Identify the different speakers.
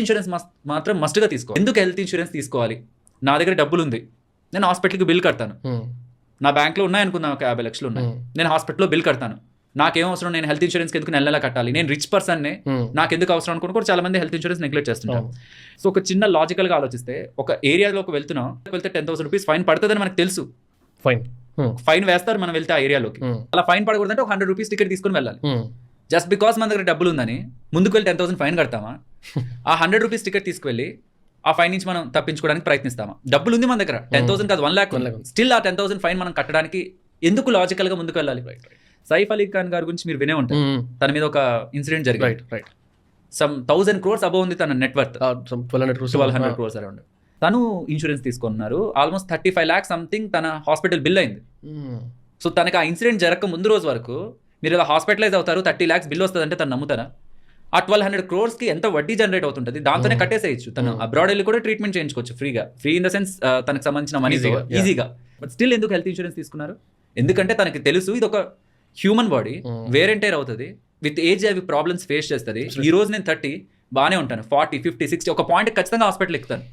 Speaker 1: Insurance మాత్రం మస్ట్గా తీసుకో. ఎందుకు హెల్త్ ఇన్సూరెన్స్ తీసుకోవాలి? నా దగ్గర డబ్బులు ఉంది, నేను హాస్పిటల్కి బిల్ కడతాను. నా బ్యాంక్లో ఉన్నాయనుకుందాం, ఒక 50 లక్షలు ఉన్నాయి, నేను హాస్పిటల్లో బిల్ కడతాను. నాకేం అవసరం, నేను హెల్త్ ఇన్సూరెన్స్ ఎందుకు నెల కట్టాలి, నేను రిచ్ పర్సన్నే, నాకు ఎందుకు అవసరం అనుకుని కూడా చాలా మంది హెల్త్ ఇన్సూరెన్స్ నెగ్లెక్ట్ చేస్తుంటారు. సో ఒక చిన్న లాజికల్గా ఆలోచిస్తే, ఒక ఏరియాలోకి వెళ్తే 10,000 రూపీస్ ఫైన్ పడుతుందని మనకు తెలుసు. ఫైన్ వేస్తారు మనం వెళ్తే ఆ ఏరియాలోకి. అలా ఫైన్ పడకూడదంటే ఒక 100 రూపీస్ టికెట్ తీసుకుని వెళ్ళాలి. జస్ట్ బికాస్ మన దగ్గర డబ్బులు ఉందని ముందుకు వెళ్ళి 10,000 ఫైన్ కడతామా? ఆ 100 రూపీస్ టికెట్ తీసుకువెళ్ళి ఆ ఫైన్ నుంచి మనం తప్పించుకోవడానికి ప్రయత్నిస్తామా? డబ్బులు ఉంది మన దగ్గర, 10,000 కాదు 1 lakh, స్టిల్ ఆ 10,000 ఫైన్ మనం కట్టడానికి ఎందుకు లాజికల్ గా ముందుకు వెళ్ళాలి? సైఫ్ అలీ ఖాన్ గారి గురించి మీరు వినే ఉంటారు. తన మీద ఒక ఇన్సిడెంట్ జరిగింది. సమ్ 1,000 crores అబౌవ్ ఉంది తన నెట్వర్త్, 1,200 crores అరౌండ్. తను ఇన్సూరెన్స్ తీసుకున్నారు. ఆల్మోస్ట్ 35 lakhs సంథింగ్ తన హాస్పిటల్ బిల్ అయింది. సో తనకి ఆ ఇన్సిడెంట్ జరగక ముందు రోజు వరకు మీరు ఇలా హాస్పిటలైజ్ అవుతారు, 30 lakhs బిల్ వస్తుంది అంటే తను నమ్ముతారా? ఆ 1,200 crores కి ఎంత వడ్డీ జనరేట్ అవుతుంటుంది, దాంతోనే కట్టేసేయచ్చు. తను అబ్రాడ్ వెళ్ళి కూడా ట్రీట్మెంట్ చేయించుకోవచ్చు ఫ్రీగా, ఫ్రీ ఇన్ ద సెన్స్ తనకు సంబంధించిన మనీ ఈజీగా. బట్ స్టిల్ ఎందుకు హెల్త్ ఇన్సూరెన్స్ తీసుకున్నారు? ఎందుకంటే తనకి తెలుసు ఇది ఒక human body, wear and tear అవుతుంది, విత్ ఏజ్ అవి ప్రాబ్లమ్స్ ఫేస్ చేస్తుంది. ఈ రోజు నేను 30 బాగానే ఉంటాను, 40, 50, 60 ఒక పాయింట్ ఖచ్చితంగా హాస్పిటల్ ఎక్కుతాను.